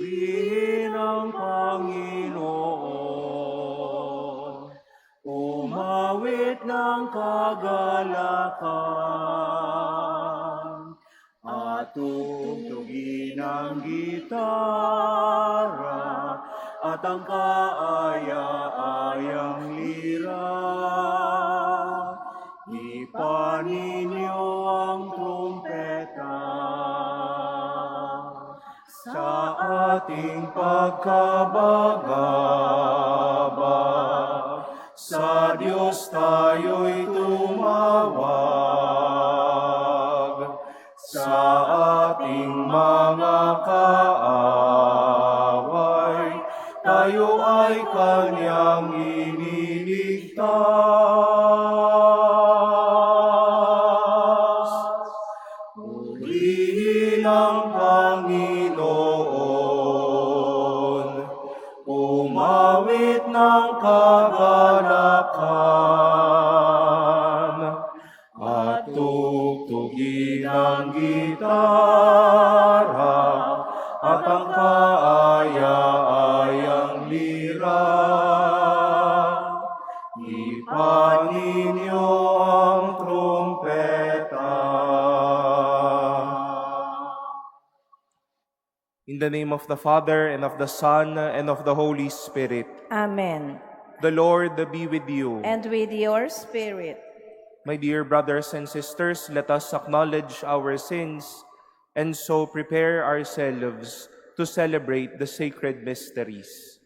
Purihin ang Panginoon, umawit ng kagalakan, at tugtugin ang gitara, at ang kaaya-ayang lira. Ipaninyo ang trumpeta sa ating pagkabagabag. Sa Diyos tayo'y tumawag, sa ating mga kaaway, tayo ay Kanyang iniligtas. Purihin ang Panginoon, umawit ng kagalakan, at tugtugin ang gitara, at ang kaaya-ayang lira. Ipaninyo ang trumpeta. In the name of the Father, and of the Son, and of the Holy Spirit. Amen. The Lord be with you. And with your spirit. My dear brothers and sisters, let us acknowledge our sins and so prepare ourselves to celebrate the sacred mysteries.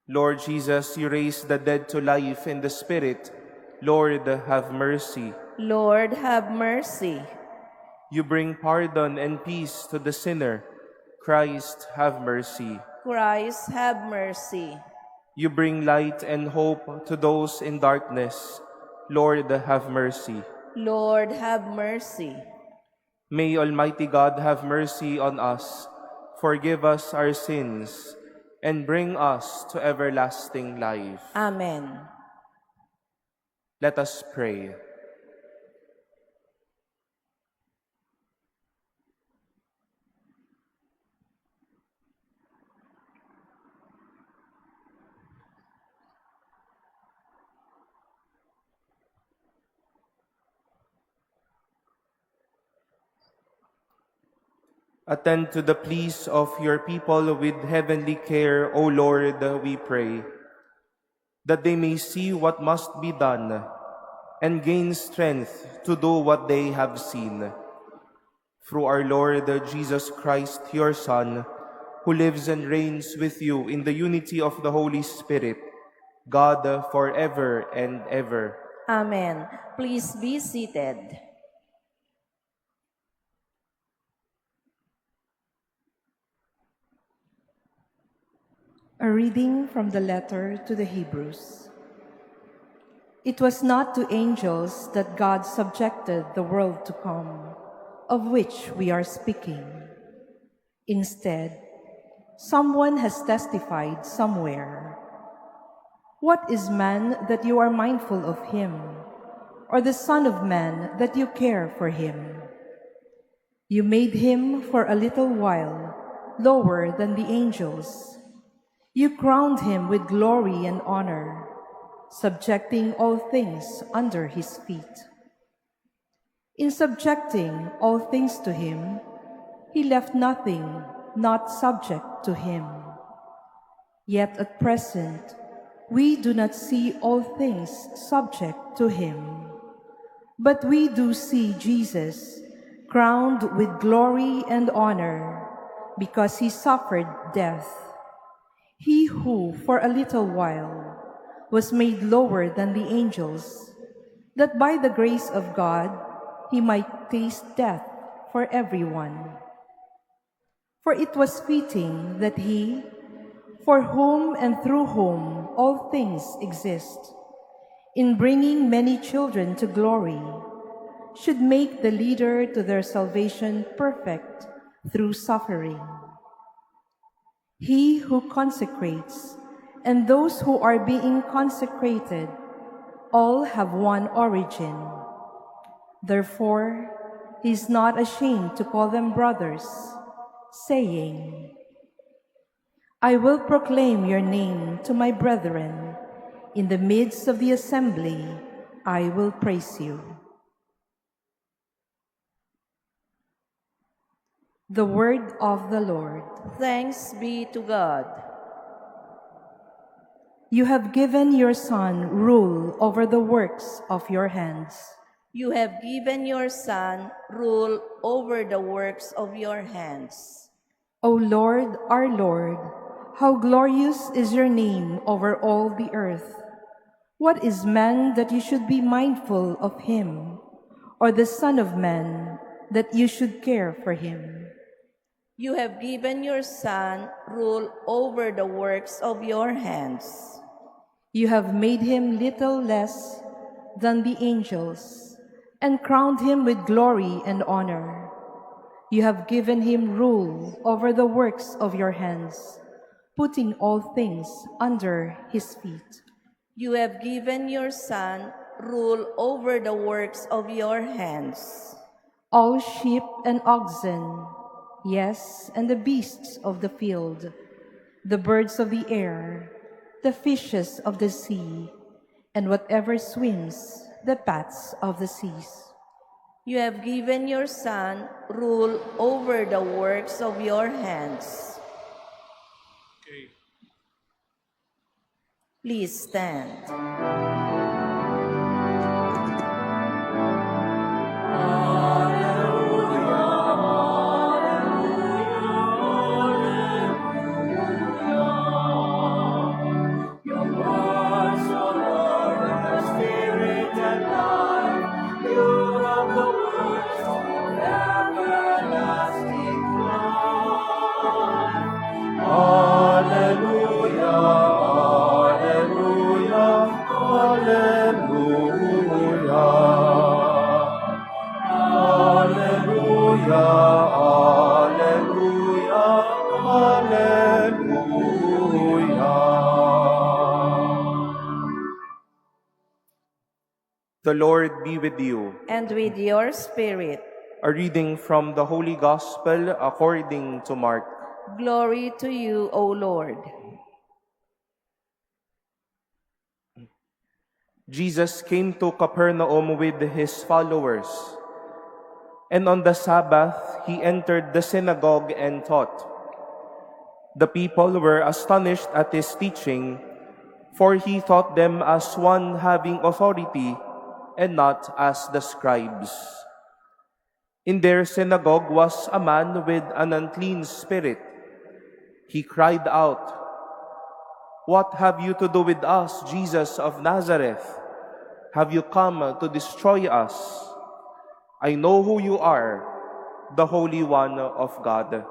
Lord Jesus, you raised the dead to life in the Spirit. Lord, have mercy. Lord, have mercy. You bring pardon and peace to the sinner. Christ, have mercy. Christ, have mercy. You bring light and hope to those in darkness. Lord, have mercy. Lord, have mercy. May Almighty God have mercy on us, forgive us our sins, and bring us to everlasting life. Amen. Let us pray. Attend to the pleas of your people with heavenly care, O Lord, we pray, that they may see what must be done and gain strength to do what they have seen. Through our Lord Jesus Christ, your Son, who lives and reigns with you in the unity of the Holy Spirit, God forever and ever. Amen. Please be seated. A reading from the letter to the Hebrews. It was not to angels that God subjected the world to come, of which we are speaking. Instead, someone has testified somewhere. What is man that you are mindful of him, or the Son of Man that you care for him? You made him for a little while lower than the angels. You crowned him with glory and honor, subjecting all things under his feet. In subjecting all things to him, he left nothing not subject to him. Yet at present, we do not see all things subject to him. But we do see Jesus crowned with glory and honor, because he suffered death. He who, for a little while, was made lower than the angels, that by the grace of God he might taste death for everyone. For it was fitting that he, for whom and through whom all things exist, in bringing many children to glory, should make the leader to their salvation perfect through suffering. He who consecrates and those who are being consecrated all have one origin. Therefore, he is not ashamed to call them brothers, saying, I will proclaim your name to my brethren. In the midst of the assembly, I will praise you. The word of the Lord. Thanks be to God. You have given your Son rule over the works of your hands. You have given your Son rule over the works of your hands. O Lord, our Lord, how glorious is your name over all the earth. What is man that you should be mindful of him, or the Son of Man that you should care for him? You have given your Son rule over the works of your hands. You have made him little less than the angels, and crowned him with glory and honor. You have given him rule over the works of your hands, putting all things under his feet. You have given your Son rule over the works of your hands. All sheep and oxen, yes, and the beasts of the field, the birds of the air, the fishes of the sea, and whatever swims the paths of the seas. You have given your Son rule over the works of your hands. Please stand. The Lord be with you. And with your spirit. A reading from the Holy Gospel according to Mark. Glory to you, O Lord. Jesus came to Capernaum with his followers, and on the Sabbath he entered the synagogue and taught. The people were astonished at his teaching, for he taught them as one having authority and not as the scribes. In their synagogue was a man with an unclean spirit. He cried out, "What have you to do with us, Jesus of Nazareth? Have you come to destroy us? I know who you are, the Holy One of God."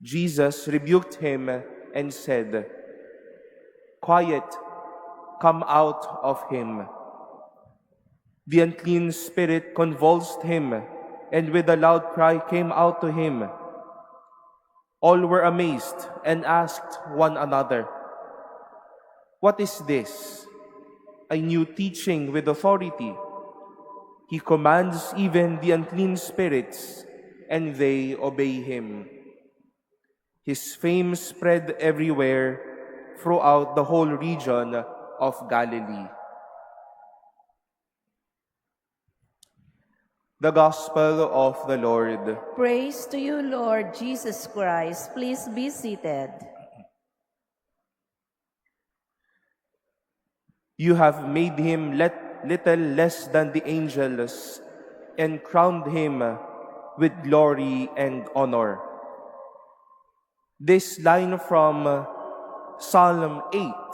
Jesus rebuked him and said, "Quiet, come out of him." The unclean spirit convulsed him, and with a loud cry came out to him. All were amazed and asked one another, "What is this? A new teaching with authority. He commands even the unclean spirits, and they obey him." His fame spread everywhere throughout the whole region of Galilee. The Gospel of the Lord. Praise to you, Lord Jesus Christ. Please be seated. You have made him little less than the angels and crowned him with glory and honor. This line from Psalm 8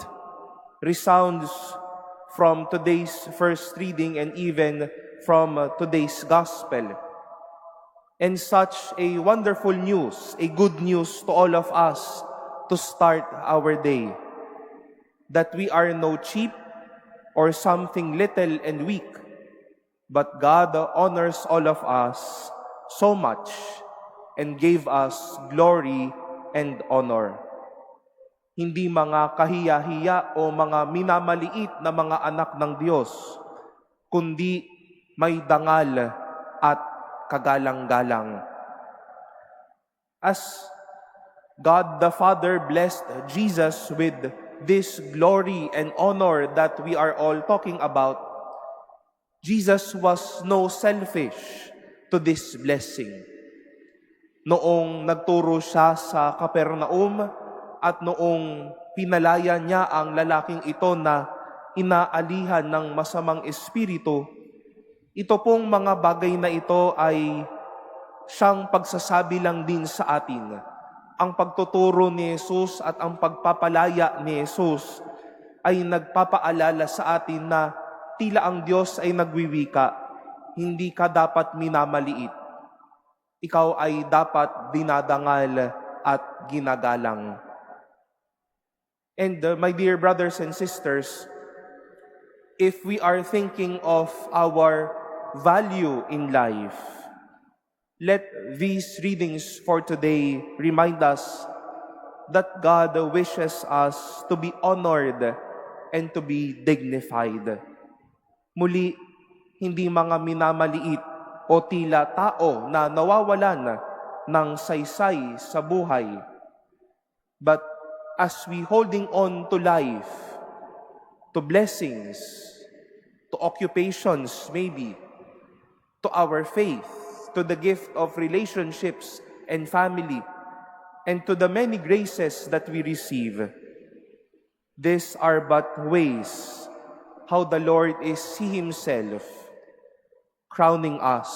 resounds from today's first reading and even from today's Gospel. And such a wonderful news, a good news to all of us to start our day, that we are no cheap or something little and weak, but God honors all of us so much and gave us glory and honor. Hindi mga kahiya-hiya o mga minamaliit na mga anak ng Diyos, kundi may dangal at kagalang-galang. As God the Father blessed Jesus with this glory and honor that we are all talking about, Jesus was no selfish to this blessing. Noong nagturo siya sa Capernaum at noong pinalaya niya ang lalaking ito na inaalihan ng masamang espiritu, ito pong mga bagay na ito ay siyang pagsasabi lang din sa atin. Ang pagtuturo ni Jesus at ang pagpapalaya ni Jesus ay nagpapaalala sa atin na tila ang Diyos ay nagwiwika, hindi ka dapat minamaliit. Ikaw ay dapat dinadangal at ginagalang. And my dear brothers and sisters, if we are thinking of our value in life, let these readings for today remind us that God wishes us to be honored and to be dignified. Muli, hindi mga minamaliit o tila tao na nawawalan ng saysay sa buhay. But as we holding on to life, to blessings, to occupations maybe, to our faith, to the gift of relationships and family, and to the many graces that we receive, these are but ways how the Lord is He Himself crowning us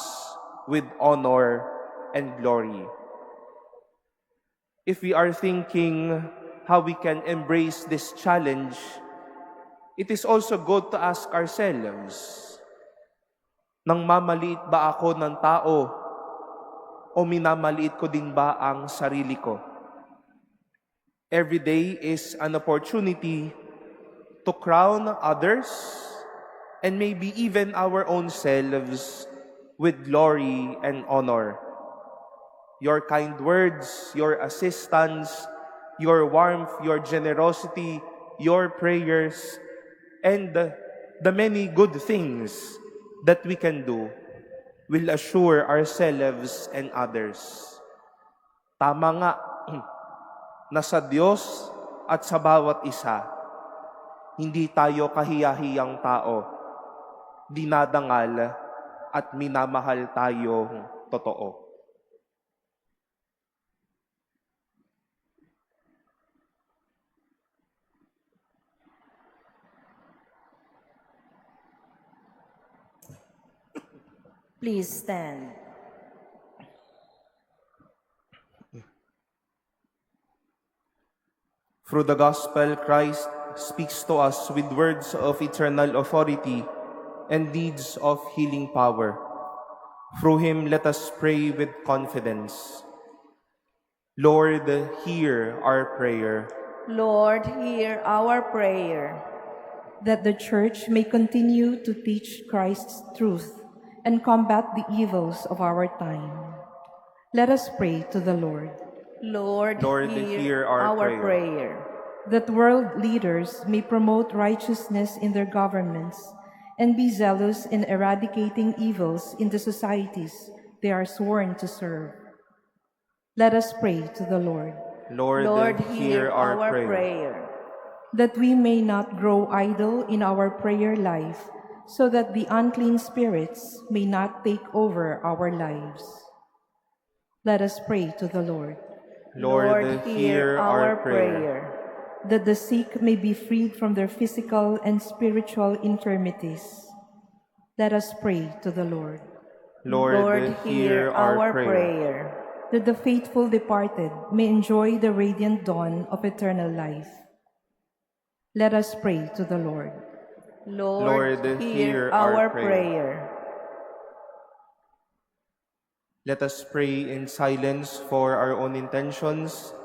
with honor and glory. If we are thinking how we can embrace this challenge, it is also good to ask ourselves, nang mamaliit ba ako ng tao o minamaliit ko din ba ang sarili ko? Every day is an opportunity to crown others and maybe even our own selves with glory and honor. Your kind words, your assistance, your warmth, your generosity, your prayers, and the many good things that we can do will assure ourselves and others. Tama nga, na sa Diyos at sa bawat isa, hindi tayo kahiyahiyang tao, dinadangal at minamahal tayo totoo. Please stand. Through the gospel, Christ speaks to us with words of eternal authority and deeds of healing power. Through Him, let us pray with confidence. Lord, hear our prayer. Lord, hear our prayer. That the Church may continue to teach Christ's truth and combat the evils of our time. Let us pray to the Lord. Lord, hear our prayer. That world leaders may promote righteousness in their governments and be zealous in eradicating evils in the societies they are sworn to serve. Let us pray to the Lord. Lord, hear our prayer. That we may not grow idle in our prayer life, so that the unclean spirits may not take over our lives. Let us pray to the Lord. Lord, hear our prayer. That the sick may be freed from their physical and spiritual infirmities. Let us pray to the Lord. Lord, hear our prayer. That the faithful departed may enjoy the radiant dawn of eternal life. Let us pray to the Lord. Lord, hear our prayer. Let us pray in silence for our own intentions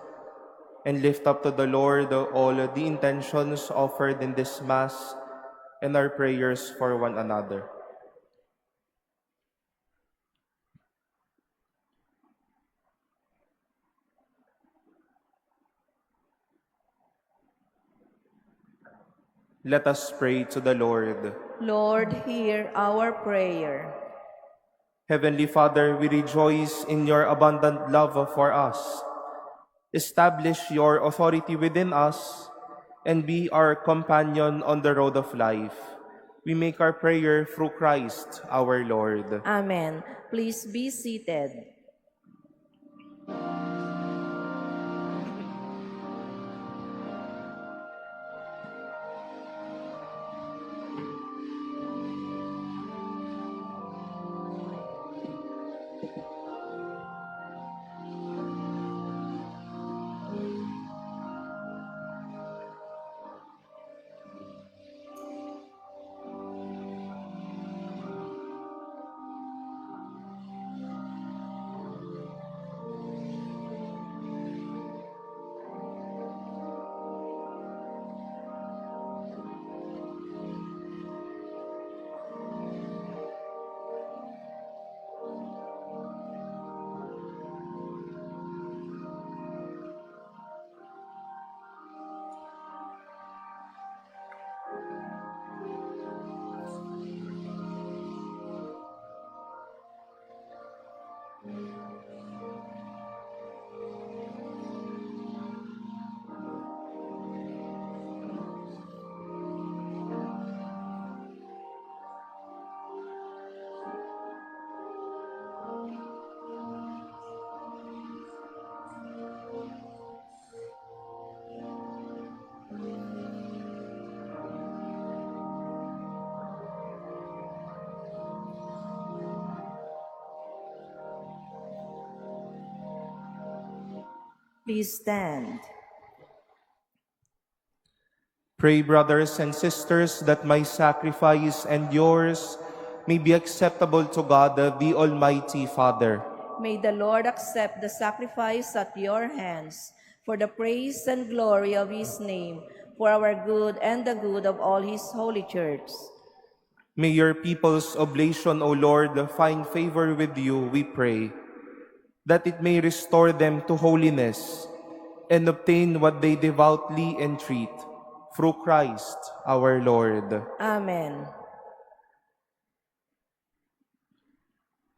and lift up to the Lord all the intentions offered in this Mass and our prayers for one another. Let us pray to the Lord. Lord, hear our prayer. Heavenly Father, we rejoice in your abundant love for us. Establish your authority within us and be our companion on the road of life. We make our prayer through Christ our Lord. Amen. Please be seated. Please stand. Pray, brothers and sisters, that my sacrifice and yours may be acceptable to God, the Almighty Father. May the Lord accept the sacrifice at your hands for the praise and glory of his name, for our good and the good of all his holy church. May your people's oblation, O Lord, find favor with you, we pray, that it may restore them to holiness and obtain what they devoutly entreat, through Christ our Lord. Amen.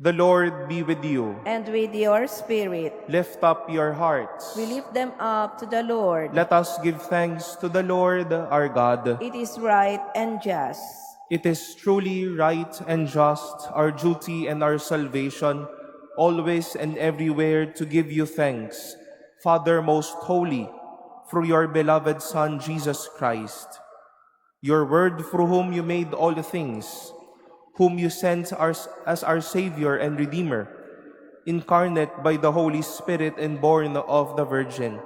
The Lord be with you. And with your spirit, Lift up your hearts. we lift them up to the Lord. Let us give thanks to the Lord our God. It is right and just. It is truly right and just, our duty and our salvation, always and everywhere to give you thanks, Father most holy, through your beloved Son, Jesus Christ, your Word through whom you made all things, whom you sent as our Savior and Redeemer, incarnate by the Holy Spirit and born of the Virgin.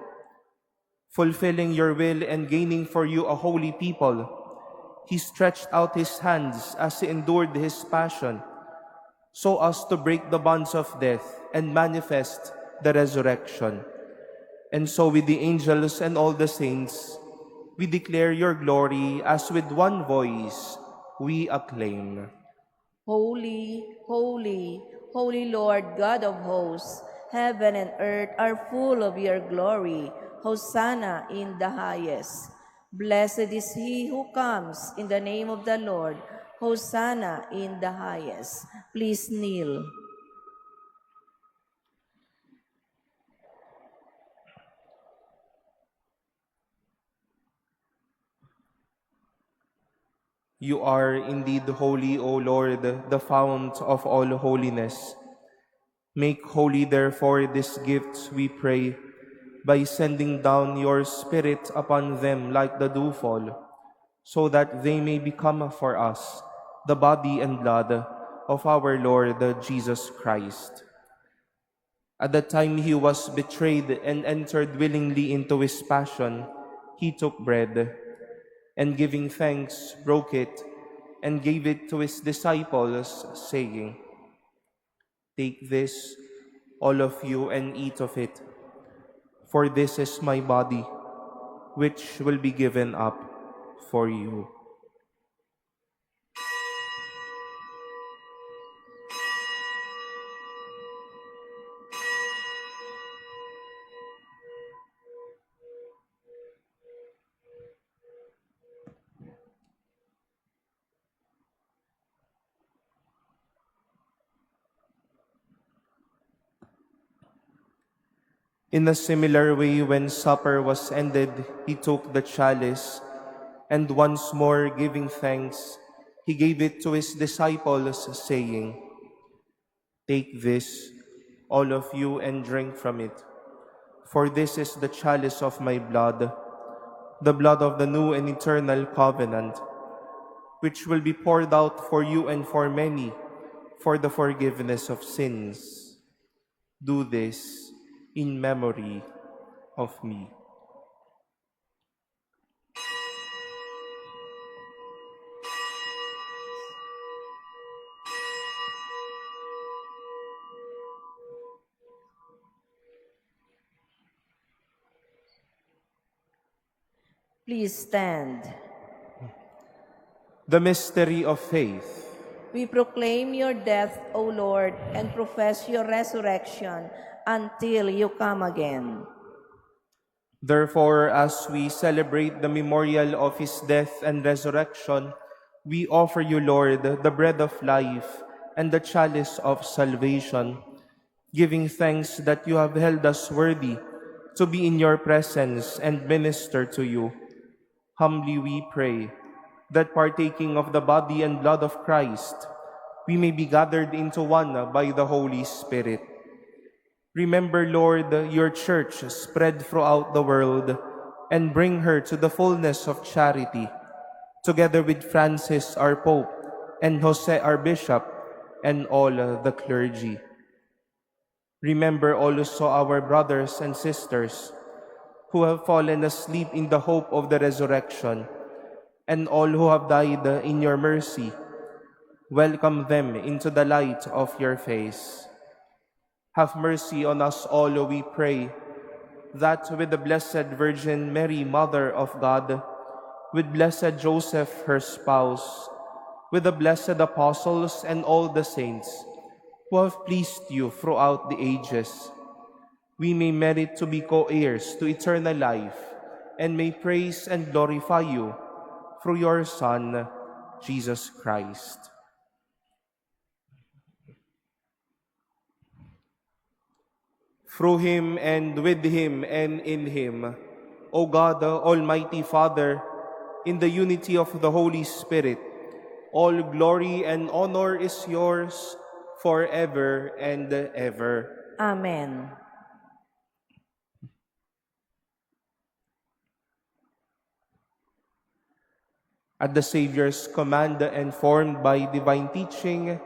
Fulfilling your will and gaining for you a holy people, he stretched out his hands as he endured his passion, so as to break the bonds of death and manifest the resurrection. And so with the angels and all the saints, we declare your glory as with one voice we acclaim. Holy, holy, holy Lord God of hosts, heaven and earth are full of your glory. Hosanna in the highest. Blessed is he who comes in the name of the Lord. Hosanna in the highest. Please kneel. You are indeed holy, O Lord, the fount of all holiness. Make holy, therefore, these gifts, we pray, by sending down your Spirit upon them like the dewfall, so that they may become for us the body and blood of our Lord Jesus Christ. At the time he was betrayed and entered willingly into his passion, he took bread, and giving thanks, broke it, and gave it to his disciples, saying, "Take this, all of you, and eat of it, for this is my body, which will be given up for you." In a similar way, when supper was ended, he took the chalice, and once more giving thanks, he gave it to his disciples, saying, "Take this, all of you, and drink from it. For this is the chalice of my blood, the blood of the new and eternal covenant, which will be poured out for you and for many for the forgiveness of sins. Do this in memory of me." Please stand. The mystery of faith. We proclaim your death, O Lord, and profess your resurrection until you come again. Therefore, as we celebrate the memorial of his death and resurrection, we offer you, Lord, the bread of life and the chalice of salvation, giving thanks that you have held us worthy to be in your presence and minister to you. Humbly we pray that partaking of the body and blood of Christ, we may be gathered into one by the Holy Spirit. Remember, Lord, your church spread throughout the world and bring her to the fullness of charity, together with Francis, our Pope, and Jose, our Bishop, and all the clergy. Remember also our brothers and sisters who have fallen asleep in the hope of the resurrection, and all who have died in your mercy. Welcome them into the light of your face. Have mercy on us all, we pray, that with the Blessed Virgin Mary, Mother of God, with blessed Joseph, her spouse, with the blessed apostles and all the saints who have pleased you throughout the ages, we may merit to be co-heirs to eternal life and may praise and glorify you through your Son, Jesus Christ. Through him and with him and in him, O God, Almighty Father, in the unity of the Holy Spirit, all glory and honor is yours forever and ever. Amen. At the Savior's command and formed by divine teaching,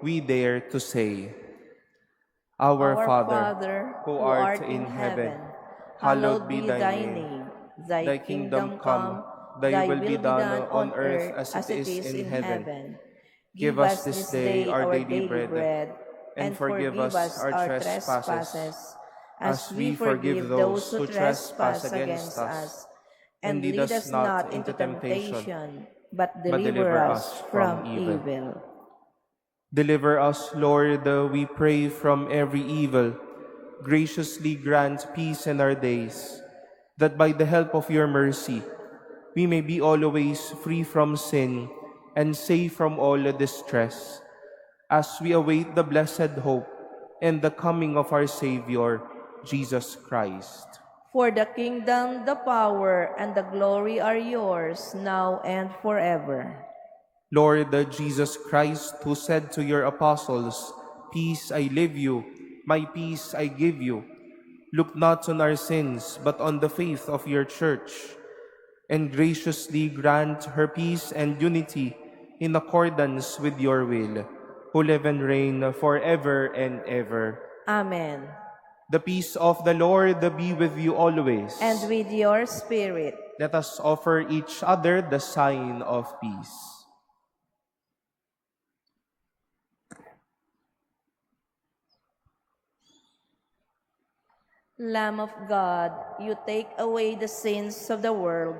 we dare to say, Our Father, who art in heaven, hallowed be thy name. Thy kingdom come, thy will be done on earth as it is in heaven. Give us this day our daily bread, and forgive us our trespasses, as we forgive those who trespass against us. And lead us not into temptation, but but deliver us from evil. evil. Deliver us, Lord, we pray, from every evil. Graciously grant peace in our days, that by the help of your mercy, we may be always free from sin and safe from all distress, as we await the blessed hope and the coming of our Savior, Jesus Christ. For the kingdom, the power, and the glory are yours, now and forever. Lord Jesus Christ, who said to your apostles, "Peace I leave you, my peace I give you," look not on our sins, but on the faith of your church, and graciously grant her peace and unity in accordance with your will, who live and reign forever and ever. Amen. The peace of the Lord be with you always. And with your spirit. Let us offer each other the sign of peace. Lamb of God, you take away the sins of the world,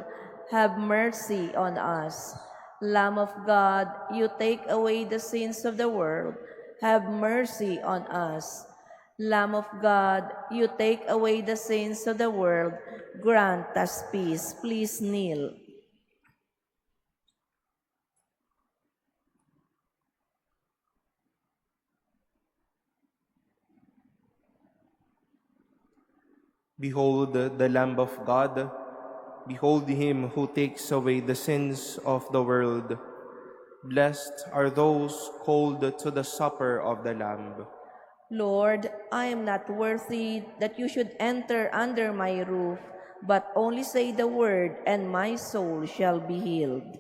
have mercy on us. Lamb of God, you take away the sins of the world, have mercy on us. Lamb of God, you take away the sins of the world, grant us peace. Please kneel. Behold the Lamb of God. Behold him who takes away the sins of the world. Blessed are those called to the supper of the Lamb. Lord, I am not worthy that you should enter under my roof, but only say the word, and my soul shall be healed.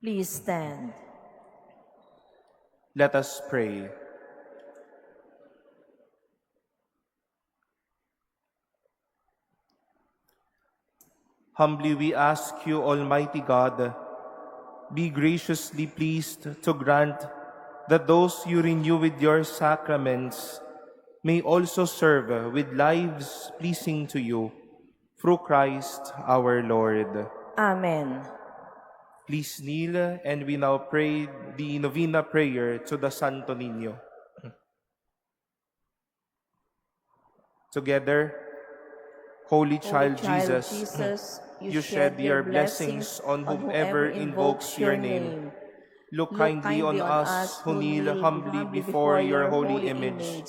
Please stand. Let us pray. Humbly we ask you, Almighty God, be graciously pleased to grant that those you renew with your sacraments may also serve with lives pleasing to you. Through Christ our Lord. Amen. Please kneel, and we now pray the Novena Prayer to the Santo Niño. Together, Holy Child Jesus, you shed your blessings on whomever invokes your name. Look kindly on us who kneel humbly before your holy image,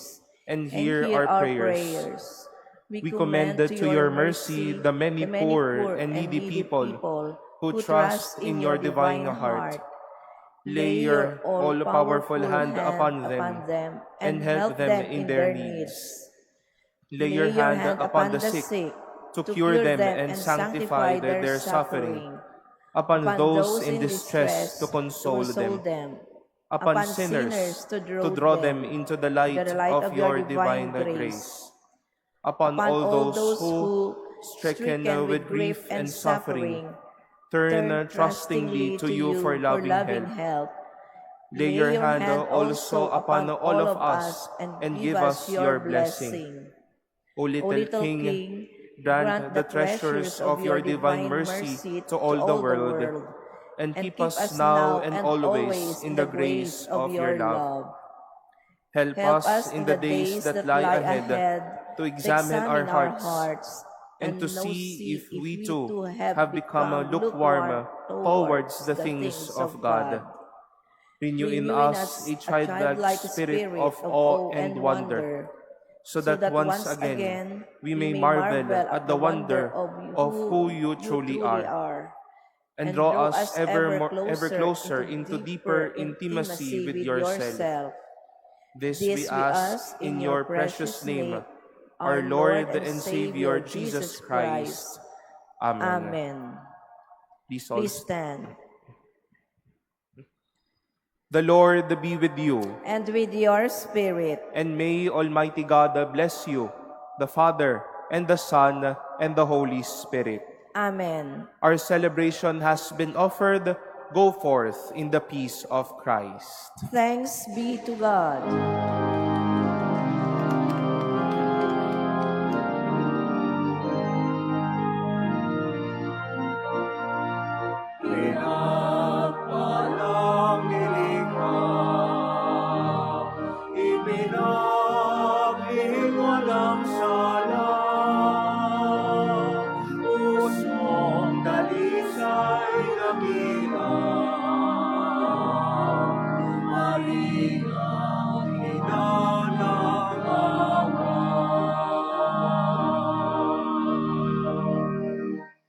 and hear our prayers. We commend to your mercy the many poor and needy people who trust in your divine heart. Lay your all-powerful hand upon them and help them in their needs. Lay your hand upon the sick to cure them and sanctify their suffering, upon those in distress to console them, upon sinners to draw them into the light of your divine grace, upon all those who, stricken with grief and suffering, turn trustingly to you for loving help. Lay your hand also upon all of us and give us your blessing. O little King, grant the treasures of your divine mercy to all the world, and keep us now and always in the grace of your love. Help us in the days that lie ahead to examine our hearts and to see if we too have become lukewarm towards the things of God. Renew in us a childlike spirit of awe and wonder, so that once again we may marvel at the wonder of who you truly are, and draw us ever closer into deeper intimacy with yourself. This we ask in your precious name, our Lord and Savior Jesus Christ. Amen. Amen. Please all Please stand. The Lord be with you, And with your spirit. and may Almighty God bless you, the Father, and the Son, and the Holy Spirit. Amen. Our celebration has been offered. Go forth in the peace of Christ. Thanks be to God.